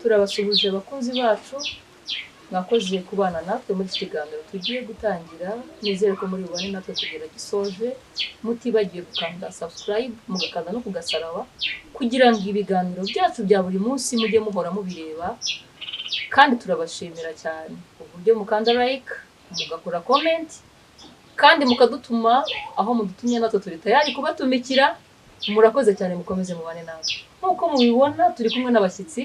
turabasuhuje abakunzi bacu mwakoze kubana natwe muri iki kiganiro tugiye gutangira. Nizere ko muri bubane natwe kugera gisoje, mutibagiye gukanda subscribe, mugakanda no kugasaraba kugira ngo ibiganiro byacu bya buri munsi mujye muhora mubireba. Kandi turabashimira cyane uburyo mukanda like, mugakora comment, kandi mukadutuma aho mudutumye natwe turi tayari kubatumikira. Murakoze cyane, mukomeze mubane natwe. Nkuko mubibona turi kumwe n'abashyitsi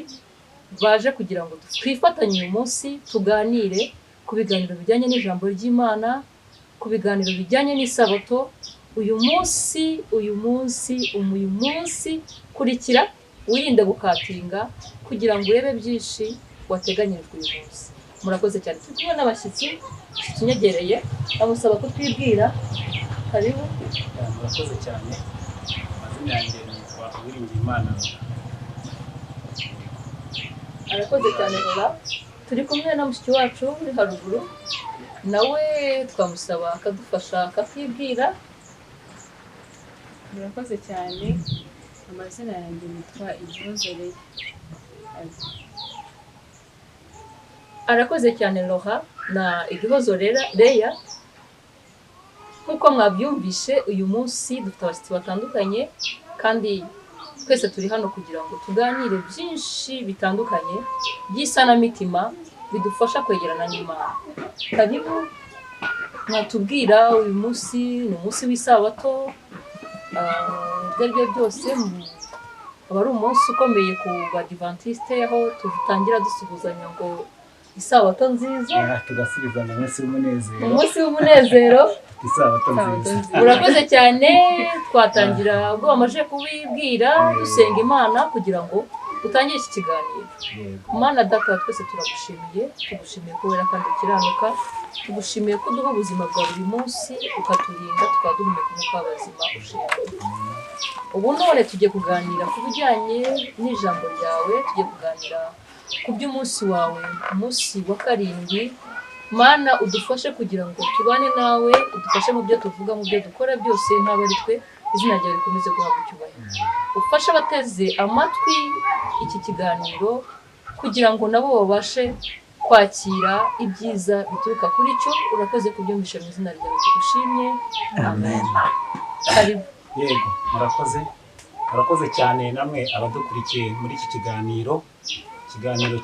baje kugira ngo twifatanye uyu munsi tuganire ku biganiro bijyanye n'ijambo ry'Imana, ku biganiro bijyanye n'isabato. Uyu munsi kurikira wirinde gukatinga kugira ngo urebe byinshi wateganyirijwe uyu munsi. Murakoze cyane. Turi kumwe n'abashyitsi tunyegereye, bamusaba ko twibwira. Karibu. Murakoze cyane. Amazina yanjye nitwa Uwiringiyimana. Arakoze cyane Laura. Turi kumwe na mushiki wacu uri haruguru, nawe twamusaba akadufasha akatwibwira. Murakoze cyane. Amazina yanjye nitwa Igihozo. Arakoze cyane Laura na Igihozo Leya. Nkuko mwabyumvishe uyu munsi dufite abashyitsi batandukanye, kandi twese turi hano kugira ngo tuganire byinshi bitandukanye by'isanamitima bidufasha kwegerana n'Imana. Karibu, mwatubwira uyu munsi ni umunsi w'isabato. Ibyo byose aba ari umunsi ukomeye ku Badivantiste, aho tutangira dusuhuzanya ngo isabato nziza, tugasubizana umunsi w'umunezero. Umunsi w'umunezero. Isabato nziza. Urakoze cyane. Twatangira ubwo bamaze kubibwira dusenga Imana kugira ngo utangire iki kiganiro. Mana Data twese turagushimiye, tugushimiye ko wera kandi ukiranuka, tugushimiye ko duha ubuzima bwa buri munsi ukaturinda tukaduhumeka umwuka w'abazima. Ubu none tugiye kuganira ku bijyanye n'ijambo ryawe, tugiye kuganira ku by'umunsi wawe, umunsi wa karindwi. Mana udufashe kugira ngo tubane nawe, udufashe mu byo tuvuga, mu byo dukora byose, ntabwo ari twe, izina ryawe rikomeze guhabwa icyubahiro. Ufashe abateze amatwi iki kiganiro kugira ngo nabo babashe kwakira ibyiza bituruka kuri cyo. Urakoze kubyumvisha mu izina ryawe tugushimye. Amen. Karibu. Yego, murakoze cyane namwe abadukurikiye muri iki kiganiro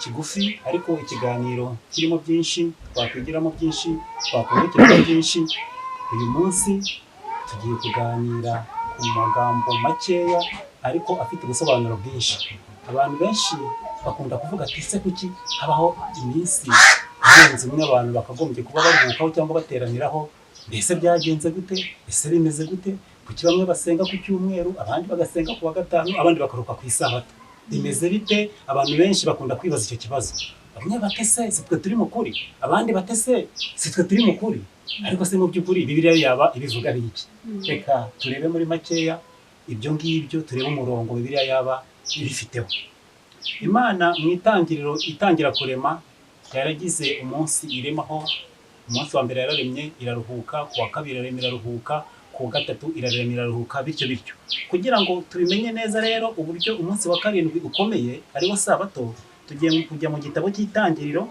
kigufi, ariko ikiganiro kirimo byinshi, twakwigiramo byinshi, twakungukiramo byinshi. Uyu munsi tugiye kuganira ku magambo makeya ariko afite ubusobanuro bwinshi. Abantu benshi bakunda kuvuga ati ese kuki habaho iminsi irenze umwe abantu bakagombye kuba baruhukaho cyangwa bateraniraho? Mbese byagenze gute? Ese bimeze gute? Kuki bamwe basenga ku cyumweru, abandi bagasenga ku wa gatanu, abandi bakaruhuka ku isabato? Bimeze bite? Abantu benshi bakunda kwibaza icyo kibazo. Bamwe batese si twe turi mu kuri, abandi batese si twe turi mu kuri. Ariko se mu by'ukuri Bibiliya yaba ibivuga ari iki? Reka turebe muri makeya ibyo ngibyo, turebe umurongo Bibiliya yaba ibifiteho. Imana mu itangiriro itangira kurema yaragize umunsi iremaho. Umunsi wa mbere yararemye iraruhuka, ku wa kabiri irarema iraruhuka, ku wa gatatu irarema iraruhuka, bityo. Kugira ngo tubimenye neza rero uburyo umunsi wa karindwi ukomeye ariwo sabato, tugiye kujya mu gitabo cy'Itangiriro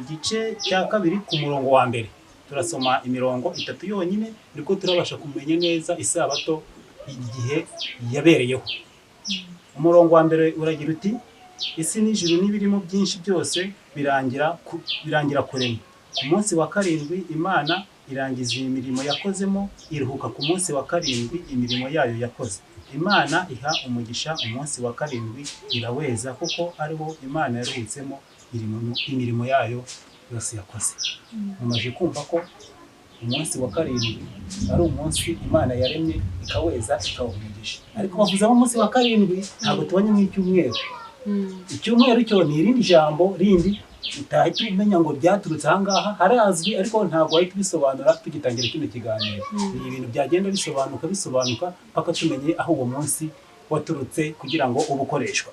igice cya kabiri ku murongo wa mbere. Turasoma imirongo 3 yonyine, niko turabasha kumenya neza isabato igihe yabereyeho. Umurongo wa mbere uragira uti: isi n'ijuru n'ibirimo byinshi byose birangira kurema. Ku munsi wa karindwi Imana irangiza imirimo yakozemo, iruhuka ku munsi wa karindwi imirimo yayo yakoze. Imana iha umugisha umunsi wa karindwi, iraweza kuko ariwo Imana yaruhutsemo imirimo yayo yose yakoze. Mumaze kumva ko umunsi wa karindwi ari umunsi Imana yaremye ikaweza ikawumugisha. Ariko bavuzamo umunsi wa karindwi ntabwo tubanye nk'icyumweru. Icyumweru cyo ni irindi jambo rindi utahita umenya ngo byaturutse ahangaha, harazwi ariko ntabwo wahita ubisobanura tugitangira kino kiganiro. Ni ibintu byagenda bisobanuka paka tumenye aho uwo munsi waturutse kugira ngo ubukoreshwa.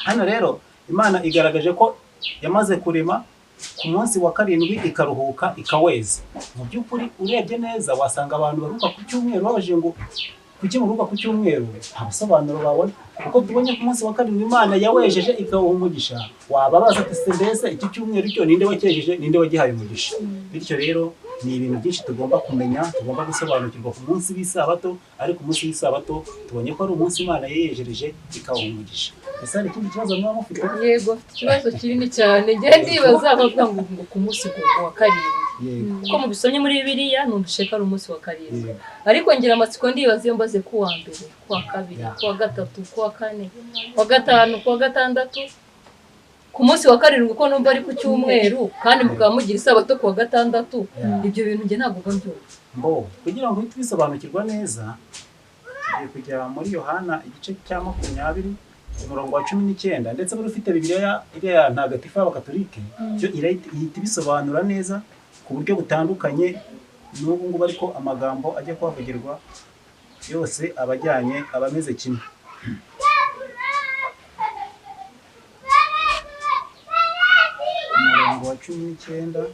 Hano rero Imana igaragaje ko yamaze kurema, ku munsi wa karindwi ikaruhuka ikaweza. Mu by'ukuri urebye neza wasanga abantu baruhuka ku cyumweru babaje ngo kuki muruka ku cyumweru nta busobanuro babona kuko tubonye ku munsi wa karindwi Imana yawejeje ikawuha umugisha wababaza ati se mbese iki cyumweru cyo ninde wakejeje ninde wagihaye umugisha bityo rero ni ibintu byinshi tugomba kumenya tugomba gusobanukirwa ku munsi w'isabato ariko umunsi w'isabato tubonye ko ari umunsi Imana yejereje ikawuha umugisha ese hari ikindi kibazo mwaba mufite yego ikibazo kinini cyane njye ndibaza bavuga ngo ku munsi wa karindwi kuko mu bisomye muri Bibiliya numvise ko ari umunsi wa karindwi ariko ngira amatsiko ndibaza iyo mbaze ku wa mbere ku wa kabiri ku wa gatatu ku wa kane ku wa gatanu ku wa gatandatu ku munsi wa karindwi uko numva ari ku cyumweru kandi mukaba mugira isabato ku wa gatandatu ibyo bintu njye ntabwo mbyumva kugira ngo uhite ubisobanukirwa neza tugiye kujya muri Yohana igice cya 20 umurongo wa 19 ndetse buri ufite Bibiliya iriya ntagatifu y'Abakatolike cyo ihita ibisobanura neza ku buryo butandukanye n'ubu ngubu ariko amagambo ajya kuhavugirwa yose abajyanye abameze kimwe umurongo wa 19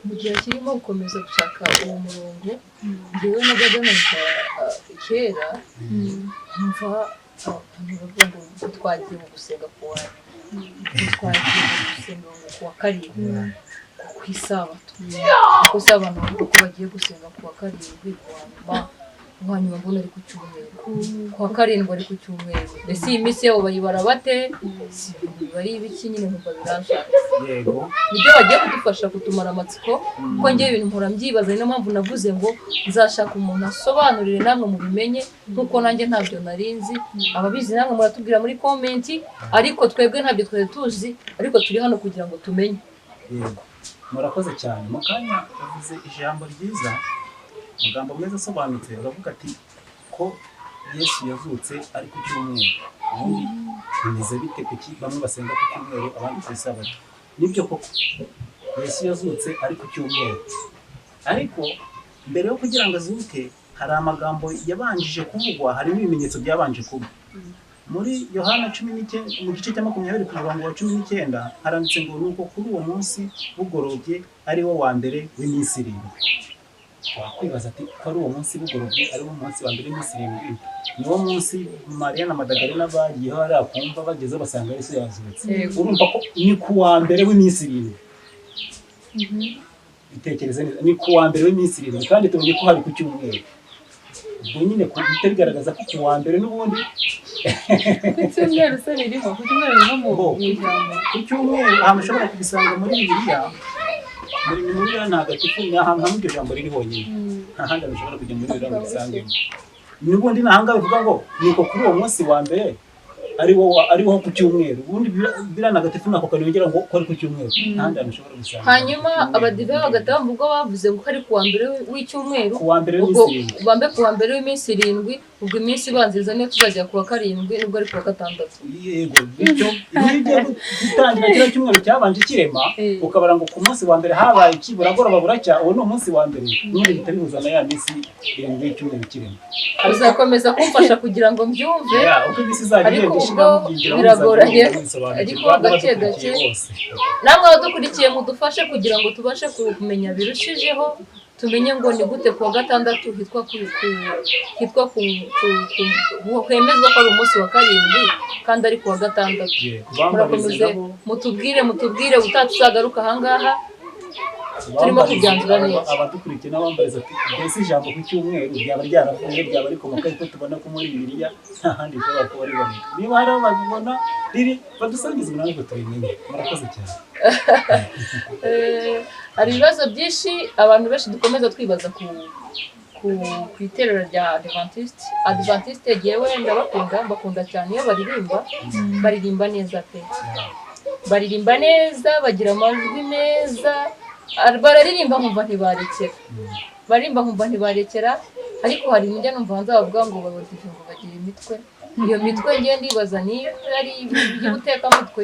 mu gihe kirimo gukomeza gushaka uwo murongo njyewe najyaga numva kera numva abantu bavuga ngo twagiye mu gusenga ku wa twagiye mu gusenga ku wa karindwi ku isabato kuko se abantu bavuga ko bagiye gusenga ku wa karindwi ku wa nyuma mbona ari ku cyumweru ku wa karindwi ari ku cyumweru mbese iyi minsi yabo bayibara bate si ibintu bari ibiki nyine nkumva biranshaka nibyo bagiye kudufasha kutumara amatsiko kuko ngewe ibintu mpora mbyibaza niyo mpamvu navuze ngo nzashaka umuntu asobanurire namwe mubimenye nkuko nanjye ntabyo narinzi ababizi namwe muratubwira muri komenti ariko twebwe ntabyo twari tuzi ariko turi hano kugira ngo tumenye murakoze cyane mu kanya bavuze ijambo ryiza amagambo meza asobanutse aravuga ati ko Yesu yazutse ari ku cyumweru ubundi bimeze bite kuki bamwe basenga ku cyumweru abandi ku isabato nibyo koko Yesu yazutse ari ku cyumweru ariko mbere yo kugira ngo azuke hari amagambo yabanjije kuvugwa hari n'ibimenyetso byabanje kuba muri Yohana 19 mu gice cya 20 ku murongo wa 19 haranditse ngo nuko kuri uwo munsi bugorobye ari wo wa mbere w'iminsi irindwi wakwibaza ati ko ari uwo munsi bugorobye ari wo munsi wa mbere w'iminsi irindwi niwo munsi Mariya na Madalena bagiyeho hariya kumva bageze basanga Yesu yazutse urumva ko ni ku wa mbere w'iminsi irindwi bitekereze neza ni ku wa mbere w'iminsi irindwi kandi tubonye ko hari ku cyumweru ubwo nyine kuhita bigaragaza ko ku wa mbere n'ubundi ku cyumweru se ririho ku cyumweru niho mu ijambo ku cyumweru ahantu ushobora kubisanga muri Bibiliya muri Bibiliya ntagatifu ni ahantu hamwe iryo jambo riri honyine nta handi ushobora kujya muri Bibiliya ngo ubisangemo n'ubundi nahanga bivuga ngo niko kuri uwo munsi wa mbere ari wo ku cyumweru ubundi biranagatifu nako kanongera ngo ko ari ku cyumweru ntandi anashobora gusanga hanyuma abadive bagataha ubwo bavuze ngo ari ku wa mbere w'icyumweru ku wa mbere w'iminsi bambe ku wa mbere w'iminsi irindwi ubwo iminsi ibanziriza niyo tuzajya ku wa karindwi nubwo ari ku wa gatandatu yego bityo iyo gutangira kino cyumweru cyabanje kirema ukabara ngo ku munsi wa mbere habaye ikiburagoroba buracya uwo ni umunsi wa mbere n'ubundi bitabihuzana ya minsi irindwi y'icyumweru kirema uzakomeza kumfasha kugira ngo mbyumve uko iminsi izajya biragoranye ariko gake gake namwe abadukurikiye mudufashe kugira ngo tubashe kumenya birushijeho tumenye ngo ni gute ku wa gatandatu hemezwa ko ari umunsi wa karindwi kandi ari ku wa gatandatu murakomeze mutubwire utatuzagaruka ahangaha turimo kubyanzura neza abadukurikiye n'abambariza ati mbese ijambo ku cyumweru ryaba ryaravuye ryaba rikomoka ariko tubona ko muri Bibiliya nta handi bishobora kuba riboneka niba hari aho babibona riri badusangize umunani ngo tubimenye murakoze cyane hari ibibazo byinshi abantu benshi dukomeza twibaza ku iterero rya Adventiste yewe ndabakunda cyane iyo baririmba neza pe baririmba neza bagira amajwi meza bararirimba nkumva ntibarekera ariko hari njya numva hanze bavuga ngo babodive ngo bagira imitwe iyo mitwe ngiye ndibaza niba ari iby'ubutekamutwe,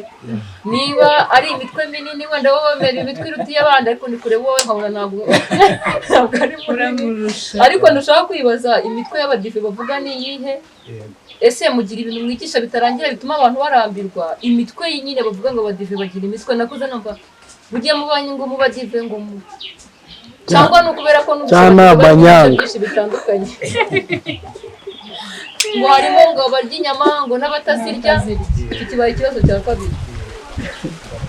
niba ari imitwe minini wenda wowe wemera imitwe irutiye abandi, ariko ndi kureba wowe nkabona ntabwo ari munini, ariko ndashaka kwibaza imitwe y'abadive bavuga ni iyihe? Ese mugira ibintu mwigisha bitarangira bituma abantu barambirwa? Imitwe nyine bavuga ngo abadive bagira imitwe, nakuze numva bugiye mubanye ngo mubadive ngo cyangwa no kubera ko n'ubushobozi byinshi bitandukanye ngo harimo ngo barya inyama ngo n'abatazirya. Iki kibaye ikibazo cya kabiri,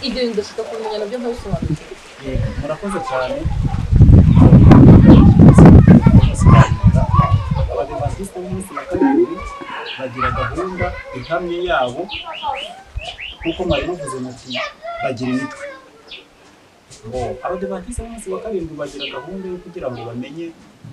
ibyo ndashaka kumenya nabyo nkabisobanukirwa. Murakoze cyane. Abadivantisite b'umunsi wa karindwi bagira gahunda ihamye yabo, kuko mwari muvuze muti bagira imitwe. Abadivantisite b'umunsi wa karindwi bagira gahunda yo kugira ngo bamenye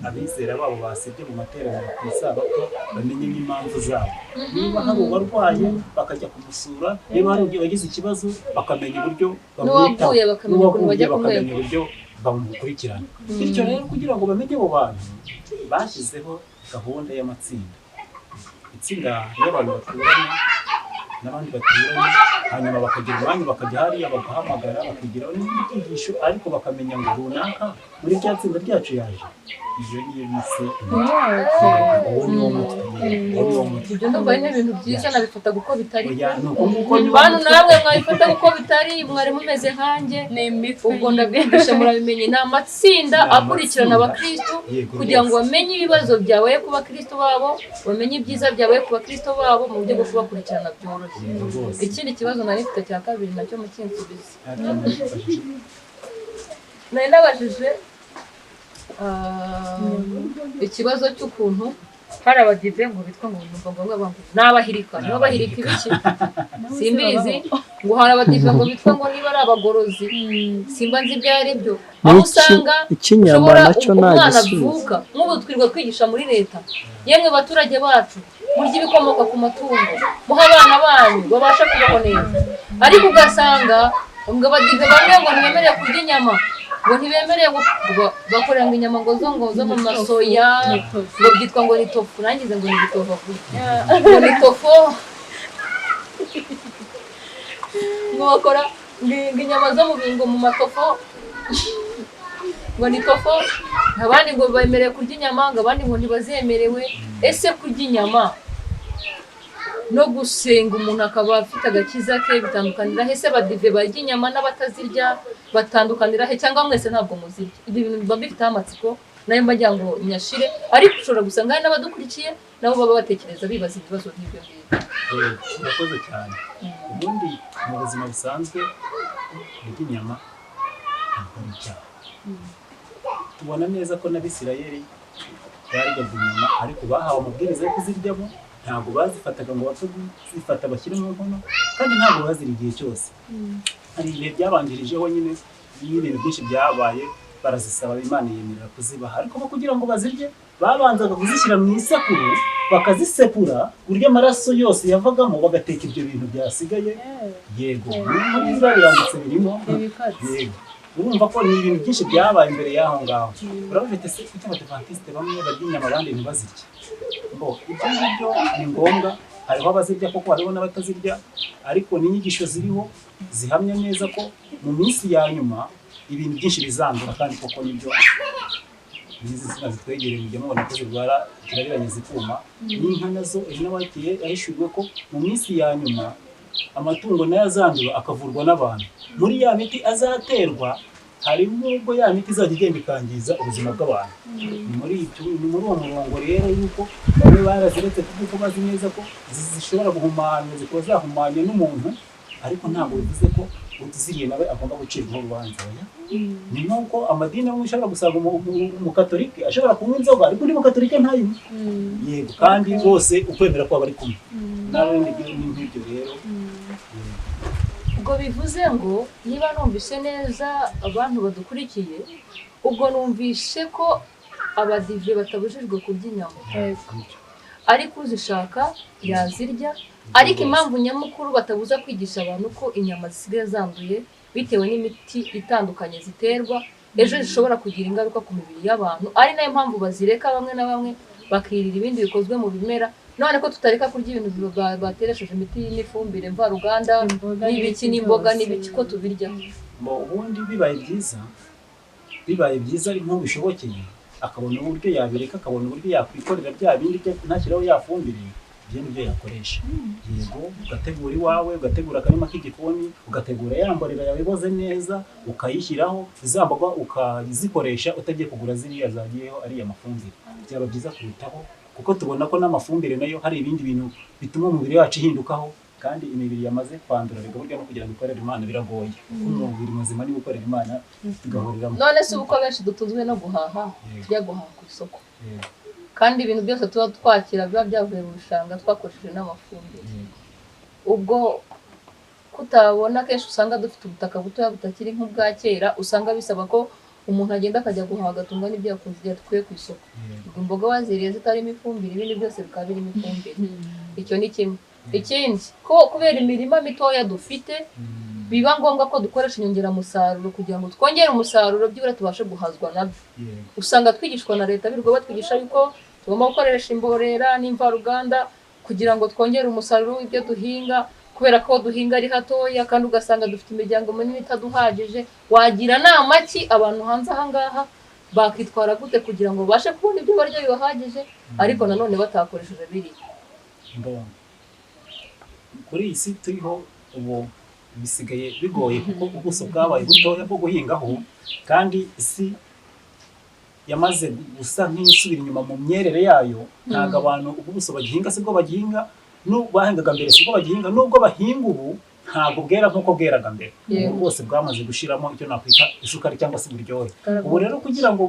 abizera babo basibye mu materaniro ku isabato, bamenye n'impamvu zabo. Niba hari uwarwaye bakajya kumusura, niba hari ugize ikibazo bakamenya uburyo bamwitaho, bakamenya uburyo bamukurikirana. Bityo rero kugira ngo bamenye abo bantu bashyizeho gahunda y'amatsinda. Itsinda y'abantu baturanye n'abandi baturanye, hanyuma bakagira umwanya bakajya hariya bagahamagara bakigiraho n'ibyigisho, ariko bakamenya ngo runaka muri rya tsinda ryacu yaje. Iyo niyo bise uwo ni wo mutwe. Ibyo ndumva ari ibintu byiza, nabifata uko bitari. Bantu namwe mwabifata uko bitari, mwari mumeze nkanjye, ubwo ndabwigisha murabimenye. Ni amatsinda akurikirana abakristo kugira ngo bamenye ibibazo byabaye ku bakristo babo, bamenye ibyiza byabaye ku bakristo babo mu buryo bwo kubakurikirana byoroshye. Ikindi kibazo nari mfite cya kabiri nacyo mukinsubize. Nari nabajije ikibazo cy'ukuntu hari abadive ngo bitwa ngo numva ngombwa bangu n'abahirika, niba bahirika ibiki simbizi, ngo hari abadive ngo bitwa ngo niba ari abagorozi, simba nzi ibyo ari byo. Aho usanga ushobora umwana avuka nk'ubu twirirwa twigisha muri leta, yemwe baturage bacu murya ibikomoka ku matungo, muha abana banyu babasha kubaho neza, ariko ugasanga ngo abadive bamwe ngo ntibemerewe kurya inyama, ngo ntibemerewe bakorera ngo inyama ngo zo mu masoya, ngo byitwa ngo ni tofu. Nangize ngo ni tofu, ngo ni tofu, ngo bakora inyama zo mu bingo mu matofo, ngo ni tofu. Abandi ngo bemerewe kurya inyama, ngo abandi ngo ntibazemerewe. Ese kurya inyama no gusenga umuntu akaba afite agakiza ke bitandukanira he? Se badive barya inyama n'abatazirya batandukanira he, cyangwa mwese ntabwo muzirya? Ibyo bintu biba bifite amatsiko nayo mbajya ngo nyashire, ariko ushobora gusanga hari n'abadukurikiye nabo baba batekereza bibaza ibibazo nk'ibyo ngibyo. Murakoze cyane. Ubundi mu buzima busanzwe kurya inyama ntabwo ari icyaha. Tubona neza ko n'Abisirayeli baryaga inyama, ariko bahawe amabwiriza yo kuziryamo. Ntabwo bazifataga ngo bapfe kuzifata bashyire mu nkono, kandi ntabwo bazira igihe cyose. Hari ibihe byabanjirijeho nyine ibintu byinshi byabaye, barazisaba Imana yemerera kuzibaha, ariko kugira ngo bazirye babanzaga kuzishyira mu isekuru, bakazisepura burya amaraso yose yavagamo, bagateka ibyo bintu byasigaye. Yego, muri biba biranditse birimo. Yego, urumva ko ni ibintu byinshi byabaye imbere y'aho ngaho. Urabifite se kuko Abadivantisite bamwe barya inyama abandi ntibazirye. Ibyo ngibyo ni ngombwa, hariho abazirya kuko hariho n'abatazirya, ariko n'inyigisho ziriho zihamya neza ko mu minsi ya nyuma ibintu byinshi bizandura, kandi koko nibyo. Izi nsina zitwegereye mujya mubona ko zirwara kirabiranye zikuma. N'inka nazo n'abagiye ahishurwe ko mu minsi ya nyuma amatungo nayo azandura akavurwa n'abantu. Muri ya miti azaterwa harimo ubwo ya miti izajya igenda ikangiza ubuzima bw'abantu. Ni muri uwo murongo rero yuko bamwe baraziretse kuko bazi neza ko zishobora guhumanya, zikaba zahumanya n'umuntu, ariko ntabwo bivuze ko utiziriye nawe agomba gucirwaho urubanza. Ni nk'uko amadini amwe ushobora gusanga umukatolike ashobora kunywa inzoga, ariko undi mukatolike ntayinywe. Yego, kandi bose ukwemera ko bari kumwe. Nawe n'ibyo rero. Ubwo bivuze ngo niba numvise neza abantu badukurikiye, ubwo numvise ko abadive batabujijwe kurya inyama, ariko uzishaka yazirya, ariko impamvu nyamukuru batabuza kwigisha abantu ko inyama zisigaye zanduye bitewe n'imiti itandukanye ziterwa, ejo zishobora kugira ingaruka ku mibiri y'abantu, ari nayo mpamvu bazireka bamwe na bamwe bakirira ibindi bikozwe mu bimera, none ko tutareka kurya ibintu bateresheje imiti n'ifumbire mvaruganda n'ibiki n'imboga n'ibiki ko tubirya. Ubundi bibaye byiza ari nko bishobokeye akabona uburyo yabireka, akabona uburyo yakwikorera bya bindi ntashyiraho yafumbire, ibyo nibyo yakoresha. Yego, ugategura iwawe, ugategura akarima k'igikoni, ugategura ya mborera yawe iboze neza, ukayishyiraho, za mboga ukazikoresha utagiye kugura ziriya zagiyeho ariya mafumbire. Byaba byiza kurutaho, kuko tubona ko n'amafumbire nayo hari ibindi bintu bituma umubiri wacu ihindukaho, kandi imibiri yamaze kwandura bigaburya no kugira ngo ikorere Imana biragoye. Umubiri muzima ni gukorera Imana tugahuriramo. None se uko benshi dutunzwe no guhaha, tujya guhaha ku isoko, kandi ibintu byose tuba twakira biba byavuye mu bishanga twakoresheje n'amafumbire. Ubwo kutabona kenshi usanga dufite ubutaka butoya butakiri nk'ubwa kera, usanga bisaba ko umuntu agenda akajya guhaha agatunga n'ibyo yakunze yakuye ku isoko. Imboga waziriye zitarimo ifumbire, ibindi byose bikaba birimo ifumbire. Icyo ni kimwe. Ikindi ko kubera imirima mitoya dufite biba ngombwa ko dukoresha inyongeramusaruro kugira ngo twongere umusaruro byibura tubashe guhazwa nabyo. Usanga twigishwa na leta birirwa batwigisha yuko tugomba gukoresha imborera n'imvaruganda kugira ngo twongere umusaruro w'ibyo duhinga, kubera ko duhinga ari hatoya kandi ugasanga dufite imiryango minini itaduhagije. Wagira nama ki abantu hanze aha ngaha bakitwara gute kugira ngo babashe kubona ibyo barya bibahagije ariko nanone batakoresheje biriya? Kuri iyi si turiho ubu bisigaye bigoye kuko ubuso bwabaye butoya bwo guhingaho, kandi isi yamaze gusa nk'isubira inyuma mu myerere yayo. Ntabwo abantu ubuso bagihinga sibwo bagihinga, bahingaga mbere sibwo bagihinga, nubwo bahinga ubu ntabwo bwera nk'uko bweraga mbere. Ubu bwose bwamaze gushiramo icyo nakwita isukari cyangwa se uburyohe. Ubu rero kugira ngo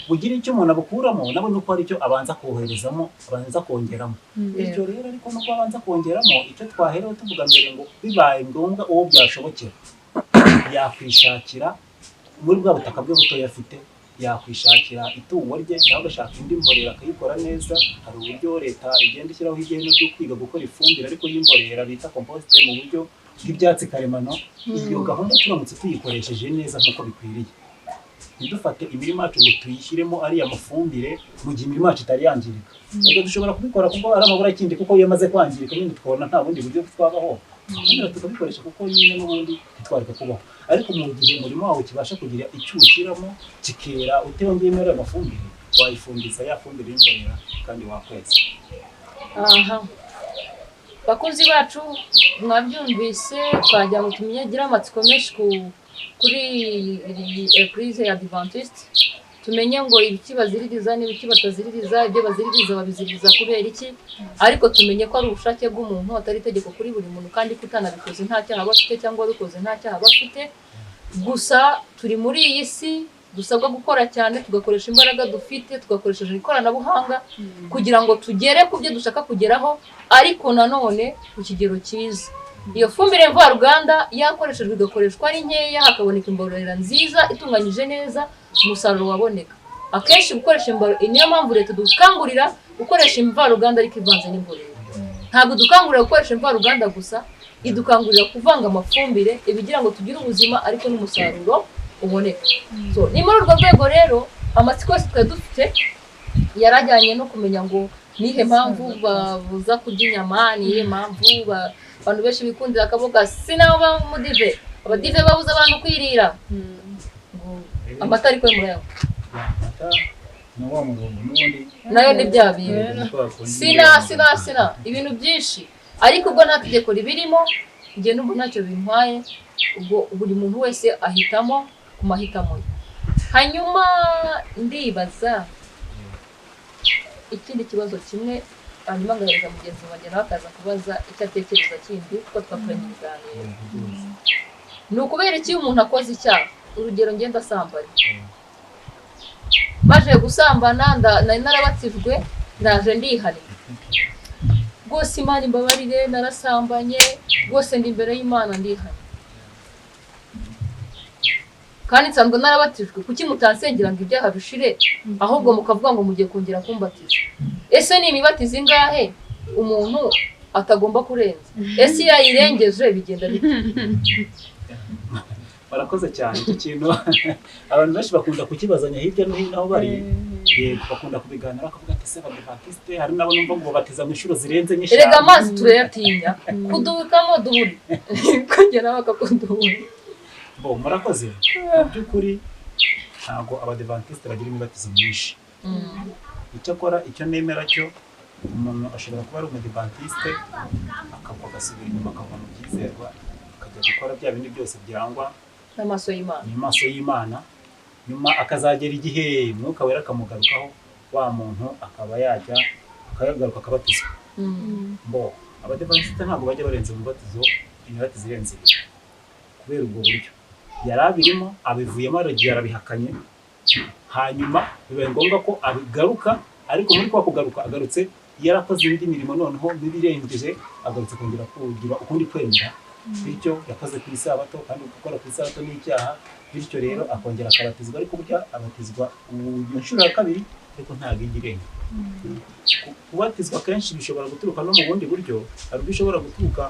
bugire icyo umuntu abukuramo, nabo nuko hari icyo abanza koherezamo, abanza kongeramo. Bityo rero ariko nuko abanza kongeramo icyo twaherewe tuvuga mbere ngo bibaye ngombwa uwo byashobokera yakwishakira muri bwa butaka bwe butoya afite, yakwishakira itungo rye cyangwa agashaka indi mborera akayikora neza. Hari uburyo leta igenda ishyiraho igihe byo kwiga gukora ifumbire ariko y'imborera bita compost mu buryo bw'ibyatsi karemano. Iyo gahunda turamutse tuyikoresheje neza nk'uko bikwiriye, ntidufate imirima yacu ngo tuyishyiremo ariya mafumbire mu gihe imirima yacu itari yangirika. Ubwo dushobora kubikora kuko ari amabura y'ikindi, kuko iyo yamaze kwangirika nyine tukabona nta bundi buryo twabaho, tukabikoresha kuko nyine n'ubundi ntitwareka kubaho. Ariko mu gihe umurimo wawe kibasha kugira icyo ushyiramo kikera utongeyemo ariya mafumbire, wayifumbiza ya fumbire y'imborera kandi wakweza. Aha, bakunzi bacu mwabyumvise, twagira ngo tumenyagire amatsiko menshi kuri Eglise ya Adventiste, tumenye ngo ibiki baziririza n'ibiki bataziririza, ibyo baziririza babiziririza kubera iki, ariko tumenye ko ari ubushake bw'umuntu atari itegeko kuri buri muntu, kandi kutanabikoze nta cyaha aba afite cyangwa wabikoze nta cyaha aba afite. Gusa turi muri iyi si dusabwa gukora cyane, tugakoresha imbaraga dufite, tugakoresha ikoranabuhanga kugira ngo tugere ku byo dushaka kugeraho, ariko nanone ku kigero cyiza. Iyo fumbire mvaruganda yakoreshejwe igakoreshwa ari nkeya, hakaboneka imborera nziza itunganyije neza, umusaruro waboneka. Akenshi gukoresha imborera, niyo mpamvu leta dukangurira gukoresha imvaruganda ariko ivanze n'imborera. Ntabwo dukangurira gukoresha imvaruganda gusa, idukangurira kuvanga amafumbire ibigira ngo tugire ubuzima ariko n'umusaruro uboneka. Ni muri urwo rwego rero amatsiko yose twari dufite yarajyanye no kumenya ngo nihe mpamvu babuza kurya inyama, nihe mpamvu abantu benshi bikundira akaboga, sinabo bamudive, abadive babuza abantu kwirira amata ariko murayo nayo ni bya bintu sina ibintu byinshi, ariko ubwo nta tegeko ribirimo, njye n'ubu ntacyo bintwaye. Ubwo buri muntu wese ahitamo ku mahitamo ye. Hanyuma ndibaza ikindi kibazo kimwe, hanyuma ngahereza mugenzi wanjye nawe akaza kubaza icyo atekereza kindi, kuko twakoranye ibiganiro. Ni ukubera iki umuntu akoze icyaha, urugero ngenda asambanye, baje gusambana nari narabatijwe, naje ndihanira rwose, Imana imbabarire narasambanye rwose, ndi imbere y'Imana ndihana, kandi nsanzwe narabatijwe. Kuki mutansengera ngo ibyaha bishire, ahubwo mukavuga ngo mugiye kongera kumbatiza? Ese ni imibatizo ingahe umuntu atagomba kurenza? Ese yayirengeje bigenda bite? barakoze cyane icyo kintu abantu benshi bakunda kukibazanya hirya no hino aho bari yego bakunda kubiganira bakavuga ati se abadivantiste hari n'abo numva ngo batiza mu inshuro zirenze nyinshi erega amazi turayatinya kudubikamo duhuri kongera bakakuduhuri bo murakoze mu by'ukuri ntabwo abadivantiste bagira imibatizo myinshi icyakora icyo nemera cyo umuntu ashobora kuba ari umudivantiste akava agasubira inyuma akava mu byizerwa akajya gukora bya bindi byose byangwa n'amaso y'Imana n'amaso y'Imana nyuma akazagera igihe Mwuka Wera akamugarukaho wa muntu akaba yajya akagaruka akabatizwa bo abadivantiste ntabwo bajya barenze imibatizo irenze ibiri kubera ubwo buryo yari abirimo abivuyemo aragiye arabihakanye hanyuma bibaye ngombwa ko abigaruka ariko muri kwa kugaruka agarutse yarakoze indi mirimo noneho bibirengeje agarutse kongera kugira ukundi kwemera bityo yakoze ku isabato kandi gukora ku isabato n'icyaha bityo rero akongera akabatizwa ariko burya abatizwa iyo nshuro ya kabiri ariko ntabwo igirenga kubatizwa kenshi bishobora guturuka no mu bundi buryo hari ubwo bishobora guturuka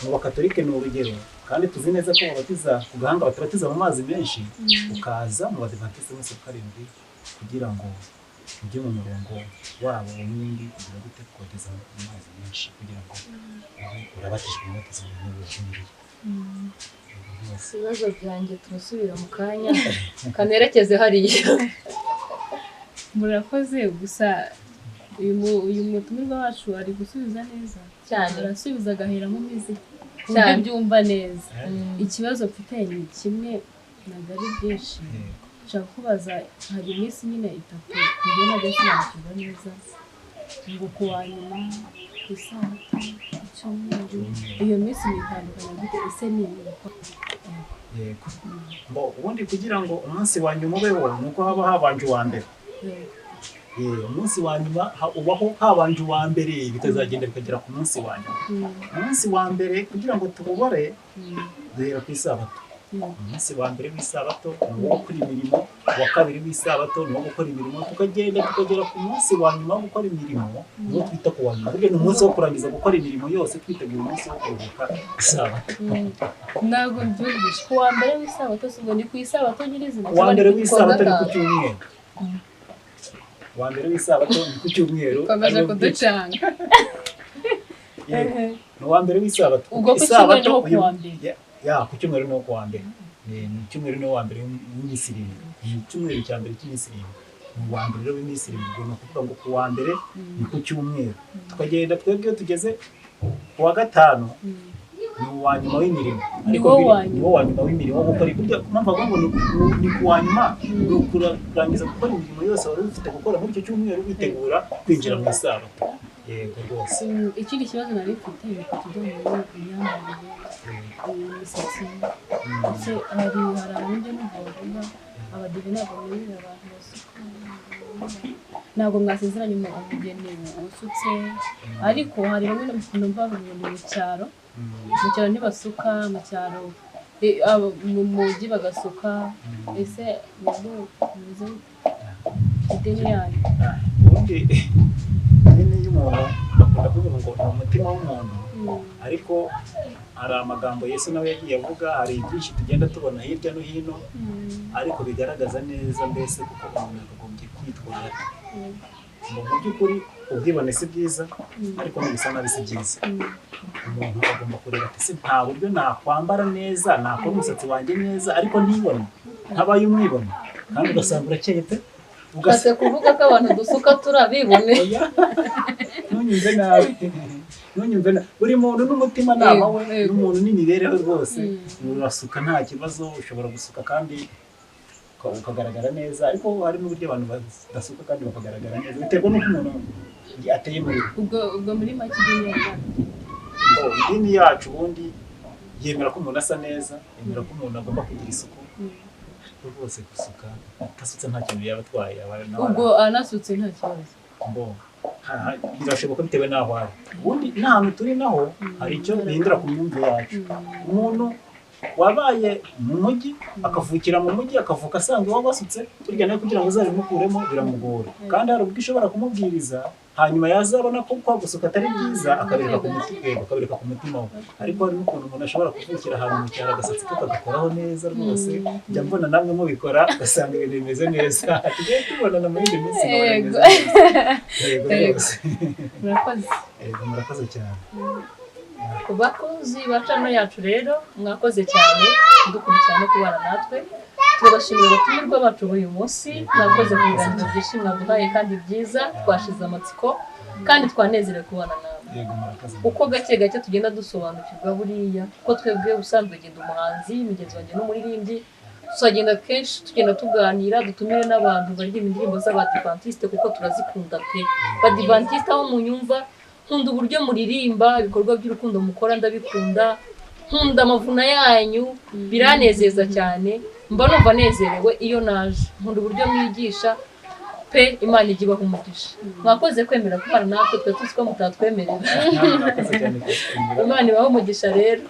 mu bakatolike ni urugero kandi tuzi neza ko babatiza ku gahanga batabatiza mu mazi menshi ukaza mu badivantiste bose karindwi kugira ngo ujye mu murongo wabo n'indi kugira gute kogeza mu mazi menshi kugira ngo urabatijwe umubatizo w'umubiri ibibazo byanjye turasubira mu kanya kanerekeze hariya murakoze gusa uyu mutumirwa wacu ari gusubiza neza cyane arasubiza agaheramo imizi ku buryo byumva neza ikibazo mfite ni kimwe ntabwo ari byinshi nshaka kubaza hari iminsi nyine itatu njye ntajya sinakirwa neza ngo ku wa nyuma ku isabato ku cyumweru iyo minsi mitandukanye gute ese ni yego ngo ubundi kugira ngo umunsi wa nyuma ubeho ni uko haba habanje uwa mbere umunsi wa nyuma ubaho habanje uwa mbere bitazagenda bikagera ku munsi wa nyuma umunsi wa mbere kugira ngo tububare duhera ku isabato umunsi wa mbere w'isabato ni uwo gukora imirimo uwa kabiri w'isabato ni uwo gukora imirimo tukagenda tukagera ku munsi wa nyuma wo gukora imirimo niwo twita ku wa nyuma burya ni umunsi wo kurangiza gukora imirimo yose twitegura umunsi wo kuruhuka isabato ntabwo mbyumvishe ku wa mbere w'isabato si ngo ni ku isabato nyirizina uwa mbere w'isabato ni ku cyumweru uwa mbere w'isabato ni ku cyumweru ukomeje kuducanga ni uwa mbere w'isabato ubwo ku cyumweru niho ku wa mbere ku cyumweru niho ku wa mbere ni icyumweru niho wa mbere w'iminsi irindwi ni icyumweru cya mbere cy'iminsi irindwi ni uwa mbere rero w'iminsi irindwi ni ukuvuga ngo ku wa mbere ni ku cyumweru tukagenda twebwe iyo tugeze ku wa gatanu ni uwa nyuma w'imirimo ariko niwo wa nyuma w'imirimo wo gukora burya mpamvu avuga ngo ni ku wa nyuma ni ukurangiza gukora imirimo yose wari ufite gukora muri icyo cyumweru witegura kwinjira mu isabato yego rwose ikindi kibazo nari mfite ni ku kijyanye n'imyambarire imisatsi ese hari abandi numva bavuga abadive ntabwo bemerera abantu basuka ntabwo mwasezeranye umugeni usutse ariko hari bamwe numva bavuga mu cyaro ntibasuka mu cyaro mu mujyi bagasuka ese muze ideni yanyu ubundi ideni y'umuntu bakunda kuvuga ngo ni umutima w'umuntu ariko hari amagambo Yesu nawe yagiye avuga hari byinshi tugenda tubona hirya no hino ariko bigaragaza neza mbese kuko umuntu akagombye kwitwara mu by'ukuri ubwibone si bwiza ariko n'ibisa nabi si byiza umuntu agomba kureba ati se nta buryo nakwambara neza nakora umusatsi wanjye neza ariko ntibone ntabaye umwibone kandi ugasanga urakeye pe ugase kuvuga ko abantu dusuka turabibone ntunyumve nabi buri muntu n'umutima nama we n'umuntu n'imibereho rwose urasuka nta kibazo ushobora gusuka kandi ukagaragara neza ariko hari n'uburyo abantu badasuka kandi bakagaragara neza biterwa n'uko umuntu ateye muri ubwo muri make idini yacu ubundi yemera ko umuntu asa neza yemera ko umuntu agomba kugira isuku rwose gusuka atasutse nta kintu yaba atwaye ubwo anasutse nta kibazo birashoboka bitewe n'aho ari ubundi n'ahantu turi naho hari icyo bihindura ku myumvire yacu umuntu wabaye mu mujyi akavukira mu mujyi akavuka asanzwe wabasutse burya nawe kugira ngo uzabimukuremo biramugora kandi hari ubwo ishobora kumubwiriza hanyuma yazabona ko kwagusuka atari byiza akabereka ku mutima we, akabereka ku mutima we. Ariko hari n'ukuntu umuntu ashobora kuvukira ahantu mu cyaro agasatsi ke kagakoraho neza rwose, njya mbona namwe mubikora ugasanga ibintu bimeze neza, tugiye tubonana mu yindi minsi nkabona bimeze neza. Yego rwose. murakoze. Yego murakoze cyane. ku bakozi ba channel yacu rero mwakoze cyane kudukurikirana no kubana natwe, turabashimira abatumirwa bacu uyu munsi, mwakoze ku biganiro byinshi mwaduhaye kandi byiza, twashize amatsiko kandi twanezerewe kubana nawe. Yego murakoze. Uko gake gake tugenda dusobanukirwa buriya kuko twebwe usanzwe ugenda umuhanzi mugenzi wanjye n'umuririmbyi, tuzagenda kenshi tugenda tuganira, dutumire n'abantu baririmba indirimbo z'abadivantiste kuko turazikunda pe. Badivantiste aho munyumva, nkunda uburyo muririmba, ibikorwa by'urukundo mukora ndabikunda, nkunda amavuna yanyu, biranezeza cyane, mba numva nezerewe iyo naje, nkunda uburyo mwigisha pe, Imana ijya ibaha umugisha. Mwakoze kwemera kubana natwe, twe tuzi ko mutatwemerera. Murakoze cyane. Imana ibaha umugisha rero.